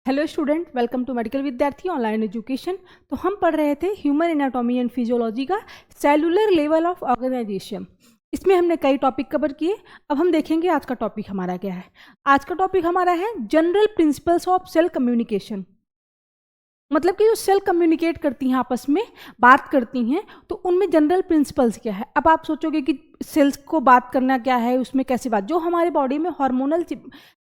Hello student, welcome to medical Vidyarthi online education. तो हम पढ़ रहे थे ह्यूमन एनाटॉमी एंड फिजियोलॉजी का सेलुलर लेवल ऑफ ऑर्गेनाइजेशन। इसमें हमने कई टॉपिक कवर किए। अब हम देखेंगे आज का टॉपिक हमारा क्या है। आज का टॉपिक हमारा है general principles of cell communication. मतलब कि जो सेल कम्युनिकेट करती हैं, आपस में बात करती हैं, तो उनमें जनरल प्रिंसिपल्स क्या है। अब आप सोचोगे कि सेल्स को बात करना क्या है, उसमें कैसे बात, जो हमारे बॉडी में हार्मोनल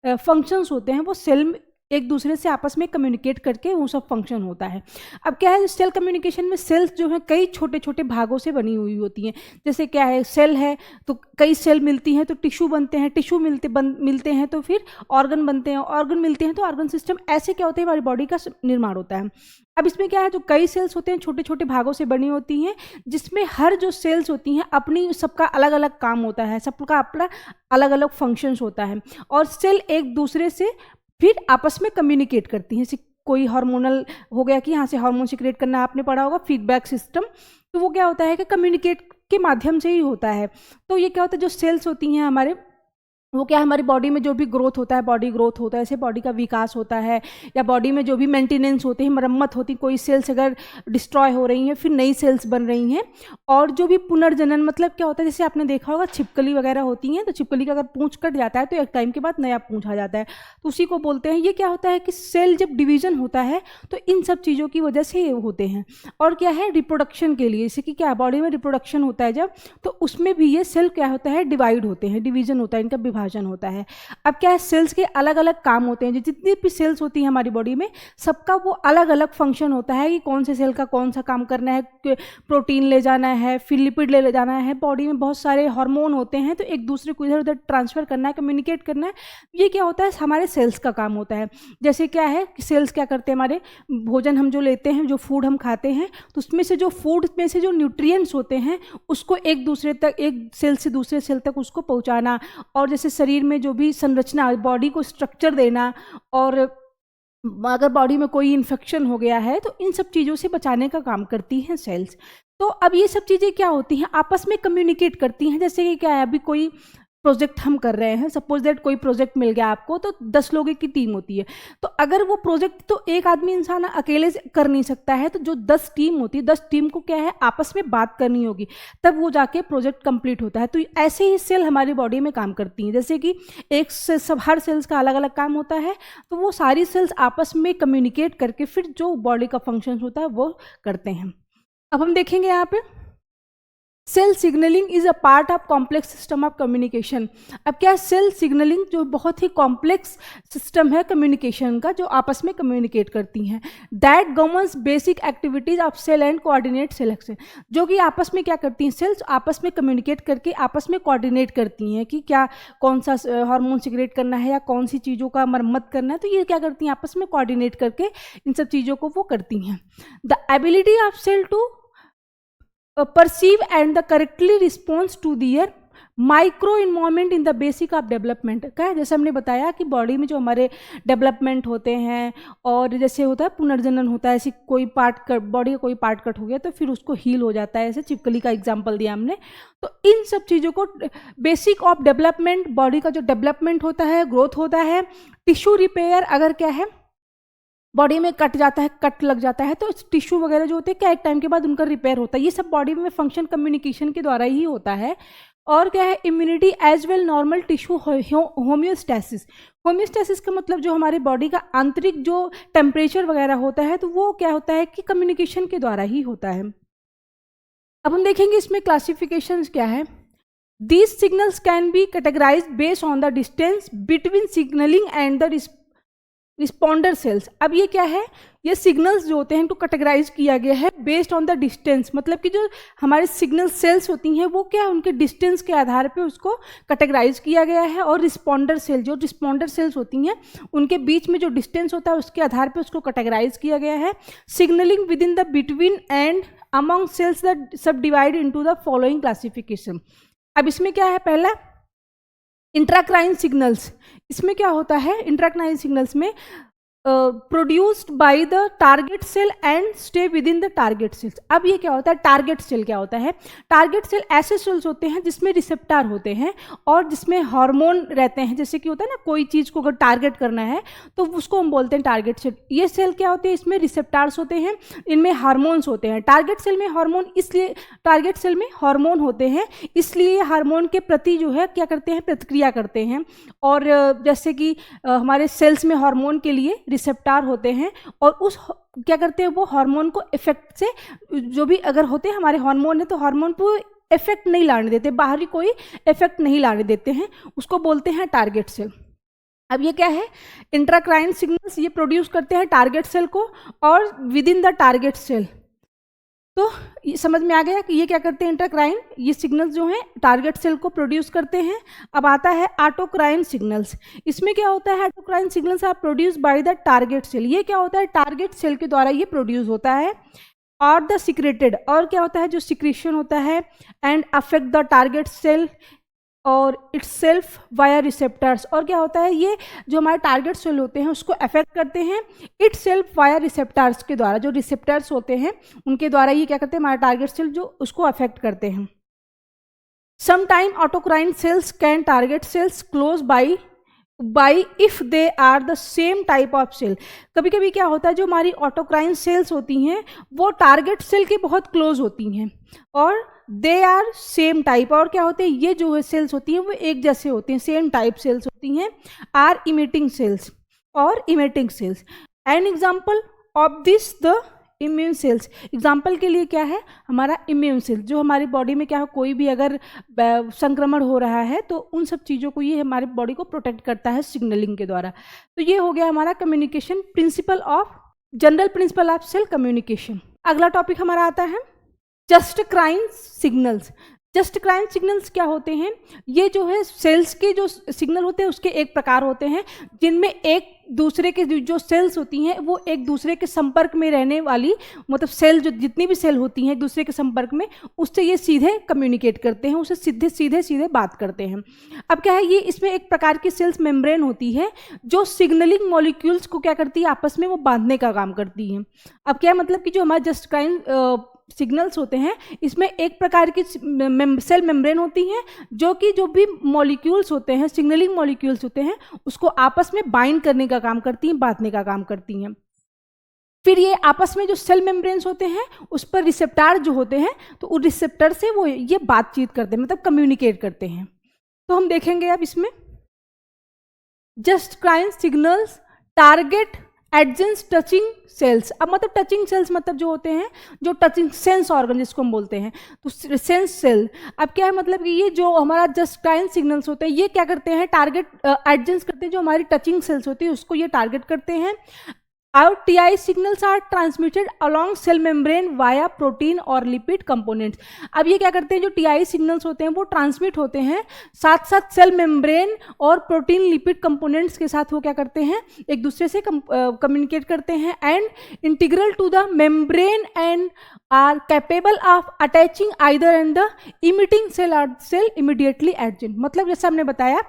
फंक्शंस होते हैं वो सेल एक दूसरे से आपस में कम्युनिकेट करके वो सब फंक्शन होता है। अब क्या है, सेल कम्युनिकेशन में सेल्स जो है कई छोटे छोटे भागों से बनी हुई होती हैं। जैसे क्या है, सेल है तो कई सेल मिलती हैं तो टिश्यू बनते हैं, टिश्यू मिलते हैं तो फिर ऑर्गन बनते हैं, ऑर्गन मिलते हैं तो ऑर्गन सिस्टम। ऐसे क्या होता है, हमारी बॉडी का निर्माण होता है। अब इसमें क्या है, जो कई सेल्स होते हैं छोटे छोटे भागों से बनी होती हैं, जिसमें हर जो सेल्स होती हैं अपनी सबका अलग अलग काम होता है, सबका अपना अलग अलग फंक्शंस होता है। और सेल एक दूसरे से फिर आपस में कम्युनिकेट करती हैं। कोई हार्मोनल हो गया कि यहाँ से हार्मोन सिक्रेट करना आपने पढ़ा होगा, फीडबैक सिस्टम, तो वो क्या होता है कि कम्युनिकेट के माध्यम से ही होता है। तो ये क्या होता है, जो सेल्स होती हैं हमारे, वो क्या है, हमारी बॉडी में जो भी ग्रोथ होता है, बॉडी ग्रोथ होता है, ऐसे बॉडी का विकास होता है, या बॉडी में जो भी मेंटेनेंस होती है, मरम्मत होती है, कोई सेल्स अगर डिस्ट्रॉय हो रही हैं फिर नई सेल्स बन रही हैं। और जो भी पुनर्जनन, मतलब क्या होता है, जैसे आपने देखा होगा छिपकली वगैरह होती हैं, तो छिपकली का अगर पूंछ कट जाता है तो एक टाइम के बाद नया पूंछ आ जाता है, तो उसी को बोलते हैं। ये क्या होता है कि सेल जब डिवीजन होता है तो इन सब चीज़ों की वजह से ये होते हैं। और क्या है, रिप्रोडक्शन के लिए, जैसे कि क्या बॉडी में रिप्रोडक्शन होता है जब, तो उसमें भी ये सेल क्या होता है, डिवाइड होते हैं, डिवीजन होता है, इनका विभाजन होता है। अब क्या है, सेल्स के अलग अलग काम होते हैं। जितनी भी सेल्स होती हैं हमारी बॉडी में, सबका वो अलग अलग फंक्शन होता है कि कौन से सेल का कौन सा काम करना है, प्रोटीन ले जाना है, फिर लिपिड ले जाना है। बॉडी में बहुत सारे हार्मोन होते हैं, तो एक दूसरे को इधर उधर ट्रांसफर करना है, कम्युनिकेट करना है। ये क्या होता है, हमारे सेल्स का काम होता है। जैसे क्या है कि सेल्स क्या करते हैं, हमारे भोजन हम जो लेते हैं, जो फूड हम खाते हैं, तो उसमें से जो फूड में से जो न्यूट्रिएंट्स होते हैं उसको एक दूसरे तक, एक सेल से दूसरे सेल तक उसको पहुंचाना। और जैसे शरीर में जो भी संरचना, बॉडी को स्ट्रक्चर देना, और अगर बॉडी में कोई इन्फेक्शन हो गया है तो इन सब चीज़ों से बचाने का काम करती हैं सेल्स। तो अब ये सब चीज़ें क्या होती हैं, आपस में कम्युनिकेट करती हैं। जैसे कि क्या है, अभी कोई प्रोजेक्ट हम कर रहे हैं, सपोज दैट कोई प्रोजेक्ट मिल गया आपको, तो 10 लोगों की टीम होती है। तो अगर वो प्रोजेक्ट तो एक आदमी इंसान अकेले से कर नहीं सकता है, तो जो 10 टीम होती है, 10 टीम को क्या है, आपस में बात करनी होगी, तब वो जाके प्रोजेक्ट कंप्लीट होता है। तो ऐसे ही सेल हमारी बॉडी में काम करती हैं। जैसे कि एक से सब, हर सेल्स का अलग अलग काम होता है, तो वो सारी सेल्स आपस में कम्युनिकेट करके फिर जो बॉडी का फंक्शन होता है वो करते हैं। अब हम देखेंगे यहाँ पे, cell signalling is a part of complex system of communication. अब क्या है, सेल सिग्नलिंग जो बहुत ही कॉम्प्लेक्स सिस्टम है कम्युनिकेशन का, जो आपस में कम्युनिकेट करती हैं, that governs basic activities of cell and coordinate cell action. जो कि आपस में क्या करती हैं, सेल्स आपस में कम्युनिकेट करके आपस में कोऑर्डिनेट करती हैं कि क्या कौन सा हार्मोन सिक्रेट करना है या कौन सी चीज़ों का मरम्मत करना है। तो ये क्या करती हैं, आपस में कोऑर्डिनेट करके इन सब चीज़ों को वो करती हैं। The ability of cell to perceive and the correctly response to their micro involvement in the basic of development. क्या है, जैसे हमने बताया कि बॉडी में जो हमारे डेवलपमेंट होते हैं, और जैसे होता है पुनर्जनन होता है, ऐसी कोई पार्ट कट, बॉडी का कोई पार्ट कट हो गया तो फिर उसको हील हो जाता है, ऐसे छिपकली का एग्जांपल दिया हमने। तो इन सब चीज़ों को, बेसिक ऑफ डेवलपमेंट, बॉडी का जो डेवलपमेंट होता है, ग्रोथ होता है, टिश्यू रिपेयर, अगर क्या है बॉडी में कट जाता है, कट लग जाता है, तो टिश्यू वगैरह जो होते हैं क्या एक टाइम के बाद उनका रिपेयर होता है। ये सब बॉडी में फंक्शन कम्युनिकेशन के द्वारा ही होता है। और क्या है, immunity as well normal tissue homeostasis. Homeostasis का मतलब जो हमारे बॉडी का आंतरिक जो टेम्परेचर वगैरह होता है, तो वो क्या होता है कि कम्युनिकेशन के द्वारा ही होता है। अब हम देखेंगे इसमें क्लासिफिकेशंस क्या है। These signals can be categorised based on the distance between signalling and the responder cells. अब ये क्या है, ये सिग्नल्स जो होते हैं इनको कैटेगराइज किया गया है बेस्ड ऑन द डिस्टेंस। मतलब कि जो हमारे सिग्नल सेल्स होती हैं वो क्या, उनके डिस्टेंस के आधार पे उसको कैटेगराइज किया गया है। और रिस्पॉन्डर सेल, जो रिस्पॉन्डर सेल्स होती हैं उनके बीच में जो डिस्टेंस होता है उसके आधार पे उसको कैटेगराइज किया गया है। Signalling within the between and among cells the subdivide into the following classification. अब इसमें क्या है, पहला इंट्राक्राइन सिग्नल्स। इसमें क्या होता है, इंट्राक्राइन सिग्नल्स में produced by the target cell and stay within the target cells. अब ये क्या होता है, टारगेट सेल क्या होता है? टारगेट सेल ऐसे सेल्स होते हैं जिसमें रिसेप्टर होते हैं और जिसमें हार्मोन रहते हैं, जैसे कि होता है ना कोई चीज़ को अगर टारगेट करना है तो उसको हम बोलते हैं टारगेट सेल। ये सेल क्या होते हैं, इसमें रिसेप्टर्स होते हैं, इनमें हार्मोन्स होते हैं। टारगेट सेल में हार्मोन, इसलिए टारगेट सेल में हार्मोन होते हैं, इसलिए हार्मोन के प्रति जो है क्या करते हैं, प्रतिक्रिया करते हैं। और जैसे कि हमारे सेल्स में हार्मोन के लिए रिसेप्टर होते हैं और उस क्या करते हैं, वो हार्मोन को इफेक्ट से, जो भी अगर होते हैं हमारे हार्मोन है तो हार्मोन को इफेक्ट नहीं लाने देते, बाहरी कोई इफेक्ट नहीं लाने देते हैं, उसको बोलते हैं टारगेट सेल। अब ये क्या है, इंट्राक्राइन सिग्नल्स ये प्रोड्यूस करते हैं टारगेट सेल को और within the target cell. तो ये समझ में आ गया कि ये क्या करते हैं, इंटरक्राइन, ये सिग्नल्स जो हैं टारगेट सेल को प्रोड्यूस करते हैं। अब आता है ऑटोक्राइन सिग्नल्स। इसमें क्या होता है, autocrine signals are produce by the target cell. ये क्या होता है, टारगेट सेल के द्वारा ये प्रोड्यूस होता है। और द सिक्रेटेड, और क्या होता है, जो सिक्रेशन होता है, and affect the target cell और इट्स सेल्फ वाया रिसेप्टर्स। और क्या होता है, ये जो हमारे टारगेट सेल होते हैं उसको अफेक्ट करते हैं इट्स सेल्फ वाया रिसेप्टर्स के द्वारा। जो रिसेप्टर्स होते हैं उनके द्वारा ये क्या करते हैं, हमारे टारगेट सेल जो उसको अफेक्ट करते हैं। Sometime autocrine cells can target cells close by if they are the same type of cell. कभी कभी क्या होता है, जो हमारी ऑटोक्राइन सेल्स होती हैं वो टारगेट सेल के बहुत क्लोज होती हैं और दे आर सेम टाइप, और क्या होते हैं, ये जो है सेल्स होती हैं वो एक जैसे होती हैं, सेम टाइप सेल्स होती हैं, आर इमिटिंग सेल्स और emitting cells. An example of this the immune cells. Example के लिए क्या है, हमारा इम्यून सेल, जो हमारी बॉडी में क्या है, कोई भी अगर संक्रमण हो रहा है तो उन सब चीज़ों को ये हमारी बॉडी को प्रोटेक्ट करता है सिग्नलिंग के द्वारा। तो ये हो गया हमारा communication principle of, general principle of cell communication. अगला टॉपिक हमारा आता है जस्टक्राइन सिग्नल्स। जस्टक्राइन सिग्नल्स क्या होते हैं, ये जो है सेल्स के जो सिग्नल होते हैं उसके एक प्रकार होते हैं जिनमें एक दूसरे के जो सेल्स होती हैं वो एक दूसरे के संपर्क में रहने वाली, मतलब सेल जो जितनी भी सेल होती हैं एक दूसरे के संपर्क में, उससे ये सीधे कम्युनिकेट करते हैं, उससे सीधे बात करते हैं। अब क्या है, ये इसमें एक प्रकार की सेल्स मेम्ब्रेन होती है जो सिग्नलिंग मॉलिक्यूल्स को क्या करती है, आपस में वो बांधने का काम करती है। अब क्या है, मतलब कि जो हमारा जस्टक्राइन सिग्नल्स होते हैं इसमें एक प्रकार की सेल मेम्ब्रेन होती हैं जो कि जो भी मॉलिक्यूल्स होते हैं, सिग्नलिंग मॉलिक्यूल्स होते हैं, उसको आपस में बाइंड करने का काम करती हैं, बांधने का काम करती हैं। फिर ये आपस में जो सेल मेम्ब्रेन्स होते हैं उस पर रिसेप्टर जो होते हैं, तो उस रिसेप्टर से वो ये बातचीत करते हैं, मतलब कम्युनिकेट करते हैं। तो हम देखेंगे अब इसमें juxtacrine signals target adjacent touching cells. अब मतलब टचिंग सेल्स मतलब जो होते हैं, जो टचिंग सेंस ऑर्गन जिसको हम बोलते हैं, तो सेंस सेल। अब क्या है, मतलब कि ये जो हमारा जस्टक्राइन सिग्नल्स होते हैं ये क्या करते हैं, टारगेट एडजेंस करते हैं, जो हमारी टचिंग सेल्स होती है उसको ये टारगेट करते हैं। Our TI signals are transmitted along cell membrane via protein और lipid components। अब ये क्या करते हैं, जो TI सिग्नल्स होते हैं वो ट्रांसमिट होते हैं साथ साथ सेल मेम्ब्रेन और प्रोटीन लिपिड कंपोनेंट्स के साथ, वो क्या करते हैं, एक दूसरे से कम्युनिकेट करते हैं, and integral to the membrane and are capable of attaching either and the emitting cell और सेल इमीडिएटली एडजेंट। मतलब जैसे हमने बताया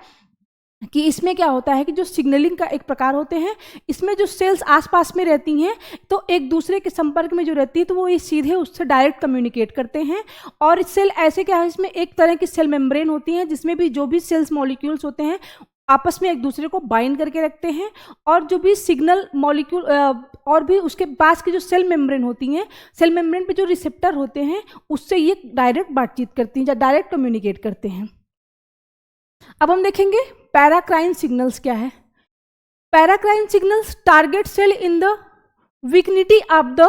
कि इसमें क्या होता है कि जो सिग्नलिंग का एक प्रकार होते हैं, इसमें जो सेल्स आसपास में रहती हैं तो एक दूसरे के संपर्क में जो रहती है तो वो ये सीधे उससे डायरेक्ट कम्युनिकेट करते हैं। और सेल ऐसे क्या है, इसमें एक तरह की सेल मेम्ब्रेन होती है जिसमें भी जो भी सेल्स मॉलिक्यूल्स होते हैं आपस में एक दूसरे को बाइंड करके रखते हैं, और जो भी सिग्नल मॉलिक्यूल और भी उसके पास की जो सेल मेम्ब्रेन होती हैं, सेल मेम्ब्रेन पे जो रिसेप्टर होते हैं उससे ये डायरेक्ट बातचीत करती हैं या डायरेक्ट कम्युनिकेट करते हैं। अब हम देखेंगे पैराक्राइन सिग्नल्स क्या है। Paracrine signals target cell in the vicinity of the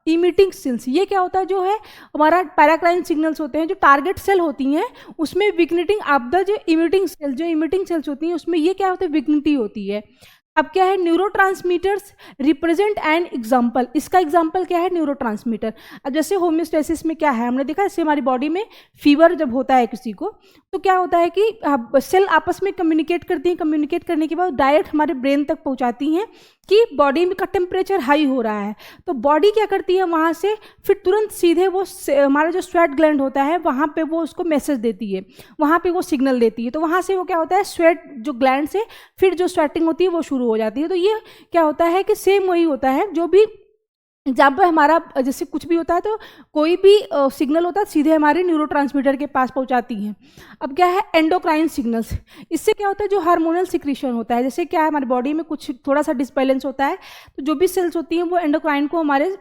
emitting cells. ये क्या होता है, जो है हमारा पैराक्राइन सिग्नल्स होते हैं जो टारगेट सेल होती हैं उसमें विकनिटिंग ऑफ द जो इमिटिंग सेल्स होती हैं उसमें ये क्या होता है, विकनिटी होती है। अब क्या है, न्यूरोट्रांसमीटर्स रिप्रेजेंट एन एग्जाम्पल। इसका एग्जाम्पल क्या है, न्यूरोट्रांसमीटर। अब जैसे होम्योस्टेसिस में क्या है, हमने देखा जैसे हमारी बॉडी में फीवर जब होता है किसी को, तो क्या होता है कि सेल आपस में कम्युनिकेट करती हैं, कम्युनिकेट करने के बाद डायरेक्ट हमारे ब्रेन तक पहुंचाती हैं कि बॉडी में का टेम्परेचर हाई हो रहा है, तो बॉडी क्या करती है वहाँ से फिर तुरंत सीधे वो हमारा जो स्वेट ग्लैंड होता है वहाँ पे वो उसको मैसेज देती है, वहाँ पे वो सिग्नल देती है, तो वहाँ से वो क्या होता है स्वेट जो ग्लैंड से फिर जो स्वेटिंग होती है वो शुरू हो जाती है। तो ये क्या होता है कि सेम वही होता है जो भी जब हमारा जैसे कुछ भी होता है तो कोई भी सिग्नल होता है सीधे हमारे न्यूरोट्रांसमीटर के पास पहुंचाती हैं। अब क्या है एंडोक्राइन सिग्नल्स, इससे क्या होता है जो हार्मोनल सिक्रीशन होता है, जैसे क्या है हमारी बॉडी में कुछ थोड़ा सा डिसबैलेंस होता है तो जो भी सेल्स होती हैं वो एंडोक्राइन को हमारे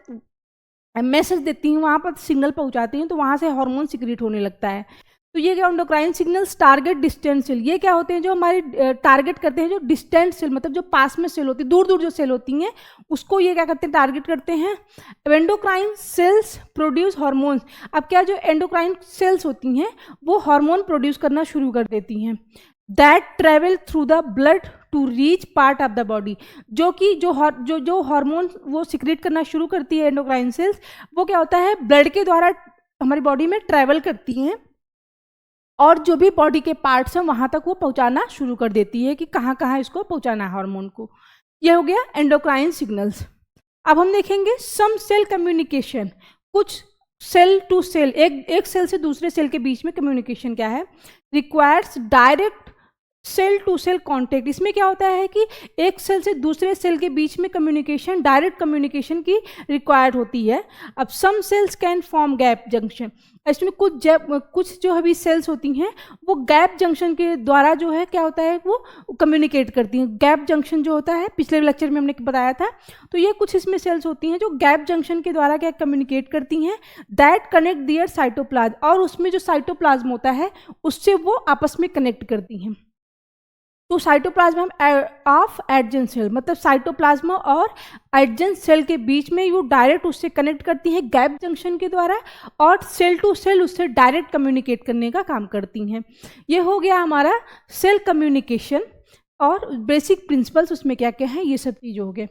मैसेज देती हैं, वहाँ पर सिग्नल पहुँचाती हैं, तो वहाँ से हार्मोन सिक्रीट होने लगता है। तो ये क्या endocrine signals target distant cell, ये क्या होते हैं जो हमारे टारगेट करते हैं जो डिस्टेंट सेल, मतलब जो पास में सेल होती है, दूर दूर जो सेल होती हैं उसको ये क्या करते हैं टारगेट करते हैं। एंडोक्राइन सेल्स प्रोड्यूस हार्मोन्स, अब क्या जो एंडोक्राइन सेल्स होती हैं वो हार्मोन प्रोड्यूस करना शुरू कर देती हैं that travel through the blood to reach part of the body, जो कि जो हार्मोन वो सिक्रेट करना शुरू करती है एंडोक्राइन सेल्स, वो क्या होता है ब्लड के द्वारा हमारी बॉडी में ट्रेवल करती हैं और जो भी बॉडी के पार्ट्स हैं वहाँ तक वो पहुँचाना शुरू कर देती है कि कहाँ कहाँ इसको पहुँचाना है हार्मोन को। ये हो गया एंडोक्राइन सिग्नल्स। अब हम देखेंगे सम सेल कम्युनिकेशन, कुछ सेल टू सेल, एक सेल से दूसरे सेल के बीच में कम्युनिकेशन क्या है, requires direct cell to cell contact. इसमें क्या होता है कि एक सेल से दूसरे सेल के बीच में कम्युनिकेशन, डायरेक्ट कम्युनिकेशन की रिक्वायर्ड होती है। अब some cells can form gap junction, इसमें कुछ जो अभी सेल्स होती हैं वो गैप जंक्शन के द्वारा जो है क्या होता है वो कम्युनिकेट करती हैं। गैप जंक्शन जो होता है पिछले लेक्चर में हमने बताया था, तो ये कुछ इसमें सेल्स होती हैं जो गैप जंक्शन के द्वारा क्या कम्युनिकेट करती हैं दैट कनेक्ट दियर साइटोप्लाज्म, और उसमें जो साइटोप्लाज्म होता है उससे वो आपस में कनेक्ट करती हैं। तो साइटोप्लाज्म ऑफ एडजेंट सेल, मतलब साइटोप्लाज्म और एडजेंट सेल के बीच में वो डायरेक्ट उससे कनेक्ट करती हैं गैप जंक्शन के द्वारा, और सेल टू सेल उससे डायरेक्ट कम्युनिकेट करने का काम करती हैं। ये हो गया हमारा सेल कम्युनिकेशन और बेसिक प्रिंसिपल्स उसमें क्या क्या है, ये सब चीज़ हो गए।